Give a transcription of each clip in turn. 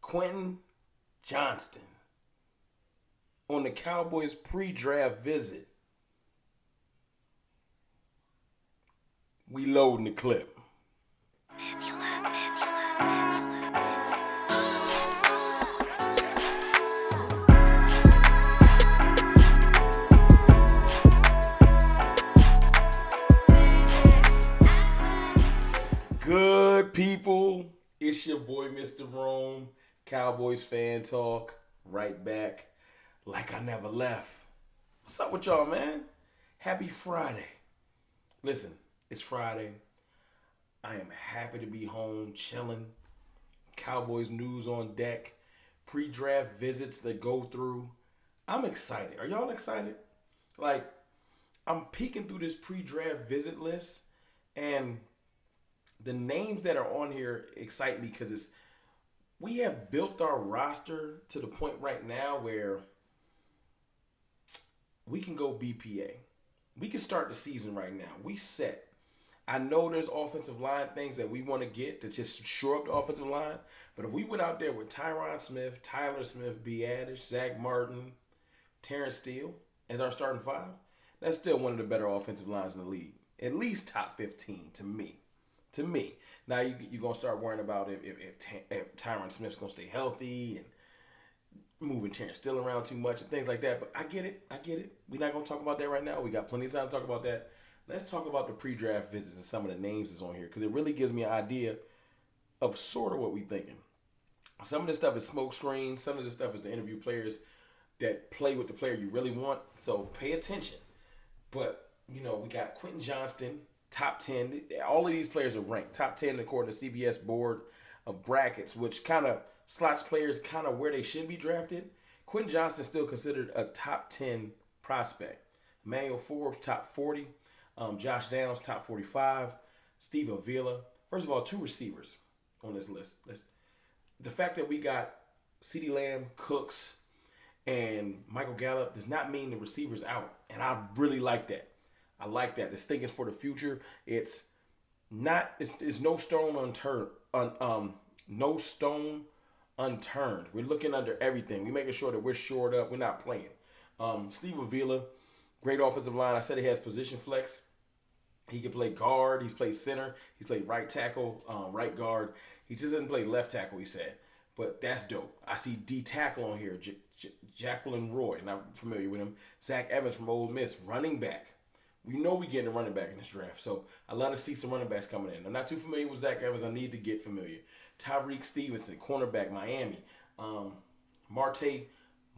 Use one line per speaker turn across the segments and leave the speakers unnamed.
Quentin Johnston on the Cowboys pre-draft visit. We loading the clip. Good people, it's your boy Mr. Rome, Cowboys fan talk, right back like I never left. What's up with y'all, man? Happy Friday. Listen, it's Friday. I am happy to be home, chilling. Cowboys news on deck, pre-draft visits that go through. I'm excited. Are y'all excited? Like, I'm peeking through this pre-draft visit list, and the names that are on here excite me because we have built our roster to the point right now where we can go BPA. We can start the season right now. We set. I know there's offensive line things that we want to get to just shore up the offensive line. But if we went out there with Tyron Smith, Tyler Smith, B. Addish, Zach Martin, Terrence Steele as our starting five, that's still one of the better offensive lines in the league. At least top 15 to me. Now you're going to start worrying about if Tyron Smith's going to stay healthy and moving Terrence Steele around too much and things like that. But I get it. We're not going to talk about that right now. We got plenty of time to talk about that. Let's talk about the pre-draft visits and some of the names that's on here because it really gives me an idea of sort of what we're thinking. Some of this stuff is smoke screens. Some of this stuff is the interview players that play with the player you really want. So pay attention. But, we got Quentin Johnston, top 10. All of these players are ranked top 10 according to CBS board of brackets, which kind of slots players kind of where they should be drafted. Quentin Johnston is still considered a top 10 prospect. Emmanuel Forbes, top 40. Josh Downs, top 45. Steve Avila. First of all, two receivers on this list. The fact that we got CeeDee Lamb, Cooks, and Michael Gallup does not mean the receiver's out. And I really like that. I like that. This thinking for the future. It's no stone unturned. No stone unturned. We're looking under everything. We're making sure that we're shored up. We're not playing. Steve Avila, great offensive line. I said he has position flex. He can play guard. He's played center. He's played right tackle, right guard. He just doesn't play left tackle, he said. But that's dope. I see D tackle on here. Jacqueline Roy, not familiar with him. Zach Evans from Ole Miss, running back. We know we're getting a running back in this draft. So I love to see some running backs coming in. I'm not too familiar with Zach Evans. I need to get familiar. Tyreek Stevenson, cornerback, Miami. Marte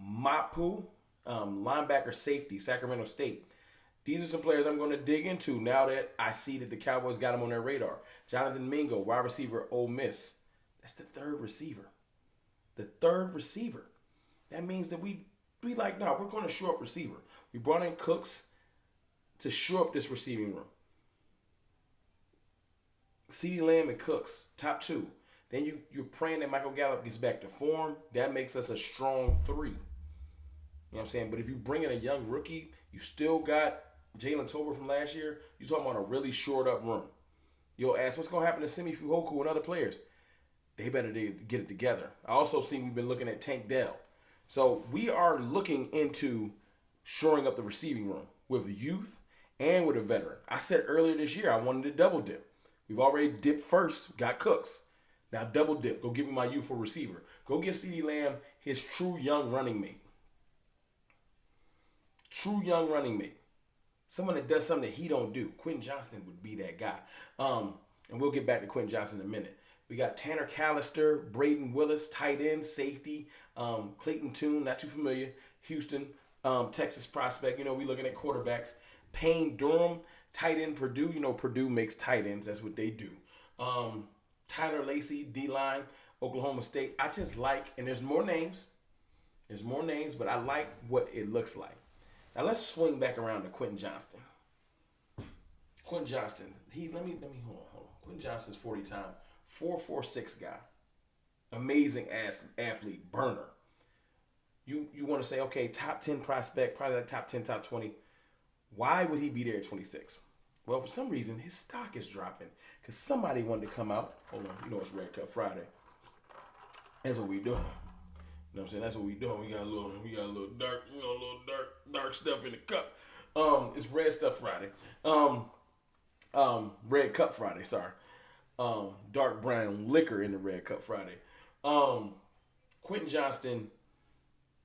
Mapu, linebacker, safety, Sacramento State. These are some players I'm going to dig into now that I see that the Cowboys got them on their radar. Jonathan Mingo, wide receiver, Ole Miss. That's the third receiver. That means that we're going to shore up receiver. We brought in Cooks to shore up this receiving room. CeeDee Lamb and Cooks, top 2. Then you're praying that Michael Gallup gets back to form. That makes us a strong 3. You know what I'm saying? But if you bring in a young rookie, you still got Jalen Tolbert from last year. You're talking about a really shored up room. You'll ask, what's going to happen to Simi Fuhoku and other players? They better get it together. I also see we've been looking at Tank Dell. So we are looking into shoring up the receiving room with youth and with a veteran. I said earlier this year I wanted to double dip. We've already dipped first, got Cooks. Now double dip. Go get me my youthful receiver. Go get CeeDee Lamb his true young running mate. Someone that does something that he don't do. Quentin Johnston would be that guy. And we'll get back to Quentin Johnston in a minute. We got Tanner Callister, Braden Willis, tight end, safety, Clayton Tune, not too familiar, Houston, Texas prospect. We looking at quarterbacks. Payne Durham, tight end, Purdue. Purdue makes tight ends. That's what they do. Tyler Lacey, D-line, Oklahoma State. I just like, and there's more names, but I like what it looks like. Now let's swing back around to Quentin Johnston. Quentin Johnston, let me hold on. Quentin Johnston's 40-time, 4.46 guy. Amazing athlete, burner. You want to say, okay, top 10 prospect, probably like top 10, top 20. Why would he be there at 26? Well, for some reason, his stock is dropping because somebody wanted to come out. Hold on, it's Red Cup Friday. That's what we doing. You know what I'm saying? That's what we doing. We got a little dark, a little dark stuff in the cup. It's Red Stuff Friday. Red Cup Friday, sorry. Dark brown liquor in the Red Cup Friday. Quentin Johnston,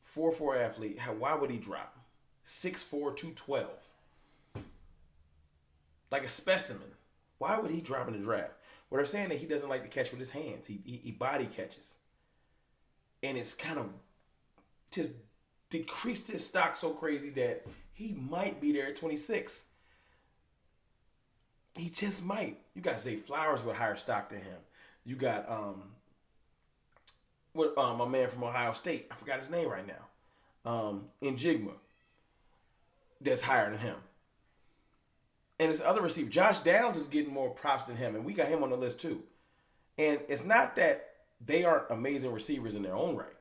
4'4" athlete. Why would he drop? 6'4", 212. Like a specimen. Why would he drop in the draft? Well, they're saying that he doesn't like to catch with his hands. He body catches. And it's kind of just decreased his stock so crazy that he might be there at 26. He just might. You got Zay Flowers with higher stock than him. You got my man from Ohio State. I forgot his name right now. Njigma. That's higher than him. And his other receiver, Josh Downs, is getting more props than him, and we got him on the list too. And it's not that they aren't amazing receivers in their own right.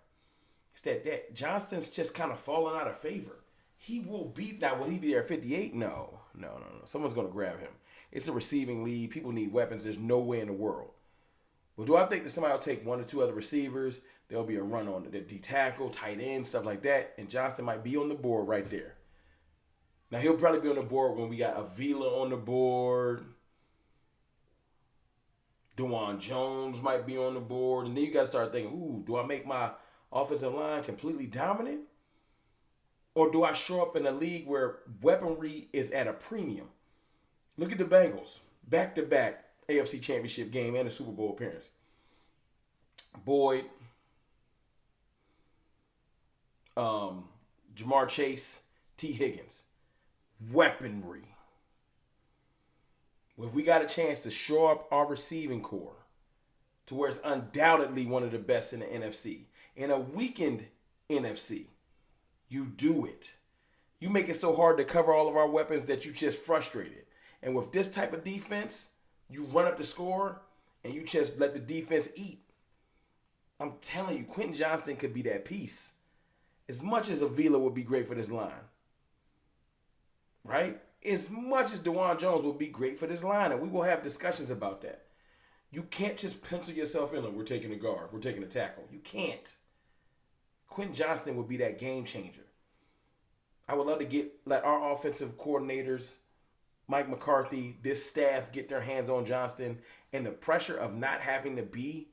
It's that Johnston's just kind of falling out of favor. He will be now. Will he be there at 58? No. Someone's going to grab him. It's a receiving league. People need weapons. There's no way in the world. But do I think that somebody will take one or two other receivers? There'll be a run on the D tackle, tight end, stuff like that, and Johnston might be on the board right there. Now, he'll probably be on the board when we got Avila on the board. Dewan Jones might be on the board. And then you got to start thinking, ooh, do I make my offensive line completely dominant? Or do I show up in a league where weaponry is at a premium? Look at the Bengals. Back-to-back AFC Championship game and a Super Bowl appearance. Boyd. Jamar Chase. T. Higgins. Weaponry. Well, if we got a chance to shore up our receiving core to where it's undoubtedly one of the best in the NFC, in a weakened NFC, you do it. You make it so hard to cover all of our weapons that you just frustrated. And with this type of defense, you run up the score and you just let the defense eat. I'm telling you, Quentin Johnston could be that piece. As much as Avila would be great for this line. Right? As much as Dewan Jones will be great for this line, and we will have discussions about that. You can't just pencil yourself in like, we're taking a guard, we're taking a tackle. You can't. Quentin Johnston would be that game changer. I would love to let our offensive coordinators, Mike McCarthy, this staff get their hands on Johnston, and the pressure of not having to be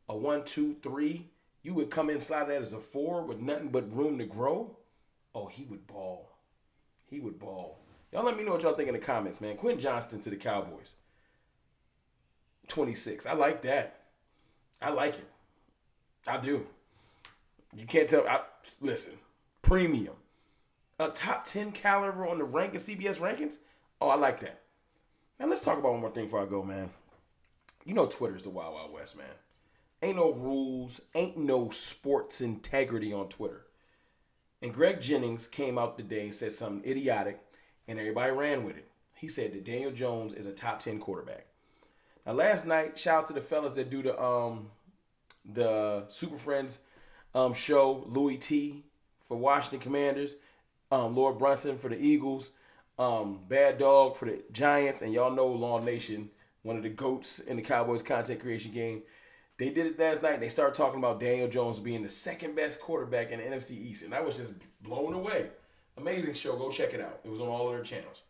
a 1, 2, 3, you would come in, slide that as a 4 with nothing but room to grow. Oh, he would ball. He would ball. Y'all let me know what y'all think in the comments, man. Quentin Johnston to the Cowboys. 26. I like that. I like it. I do. You can't tell. Listen, premium. A top 10 caliber on the CBS rankings? Oh, I like that. Now, let's talk about one more thing before I go, man. You know Twitter's the Wild Wild West, man. Ain't no rules. Ain't no sports integrity on Twitter. And Greg Jennings came out today and said something idiotic, and everybody ran with it. He said that Daniel Jones is a top 10 quarterback. Now, last night, shout out to the fellas that do the Super Friends show, Louis T for Washington Commanders, Lord Brunson for the Eagles, Bad Dog for the Giants, and y'all know Law Nation, one of the GOATs in the Cowboys content creation game. They did it last night, and they started talking about Daniel Jones being the second best quarterback in the NFC East, and I was just blown away. Amazing show. Go check it out. It was on all of their channels.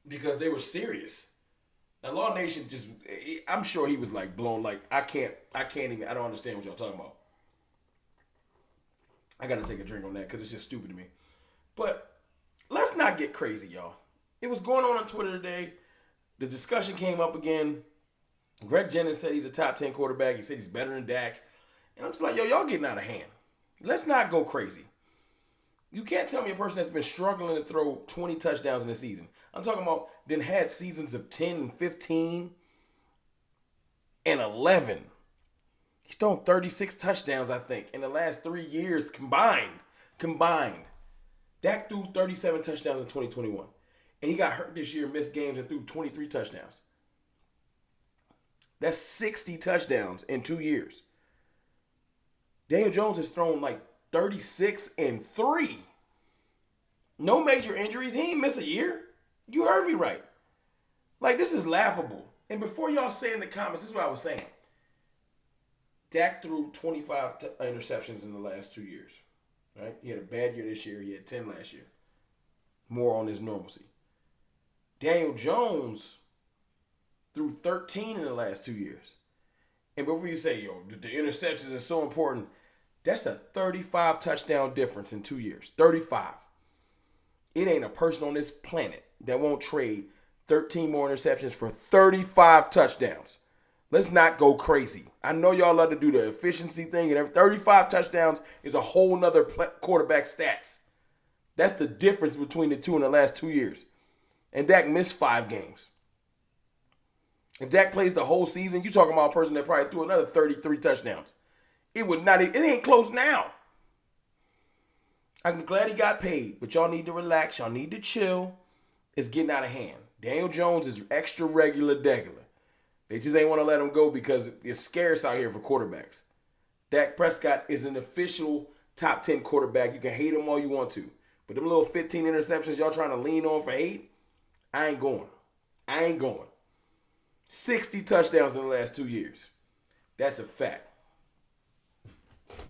Because they were serious. Now, Law Nation I'm sure he was like blown, like, I don't understand what y'all talking about. I got to take a drink on that because it's just stupid to me. But let's not get crazy, y'all. It was going on Twitter today. The discussion came up again. Greg Jennings said he's a top 10 quarterback. He said he's better than Dak. And I'm just like, y'all getting out of hand. Let's not go crazy. You can't tell me a person that's been struggling to throw 20 touchdowns in a season. I'm talking about then had seasons of 10 and 15 and 11. He's thrown 36 touchdowns, I think, in the last 3 years combined. Dak threw 37 touchdowns in 2021. And he got hurt this year, missed games, and threw 23 touchdowns. That's 60 touchdowns in 2 years. Daniel Jones has thrown like 36 and 3. No major injuries. He ain't missed a year. You heard me right. Like, this is laughable. And before y'all say in the comments, this is what I was saying. Dak threw 25 interceptions in the last 2 years. Right? He had a bad year this year. He had 10 last year. More on his normalcy. Daniel Jones threw 13 in the last 2 years. And before you say, yo, the interceptions are so important, that's a 35 touchdown difference in 2 years. 35. It ain't a person on this planet that won't trade 13 more interceptions for 35 touchdowns. Let's not go crazy. I know y'all love to do the efficiency thing, and 35 touchdowns is a whole nother quarterback stats. That's the difference between the two in the last 2 years. And Dak missed 5 games. If Dak plays the whole season, you talking about a person that probably threw another 33 touchdowns. It ain't close now. I'm glad he got paid, but y'all need to relax. Y'all need to chill. It's getting out of hand. Daniel Jones is extra regular degular. They just ain't want to let him go because it's scarce out here for quarterbacks. Dak Prescott is an official top 10 quarterback. You can hate him all you want to. But them little 15 interceptions y'all trying to lean on for hate, I ain't going. 60 touchdowns in the last 2 years. That's a fact.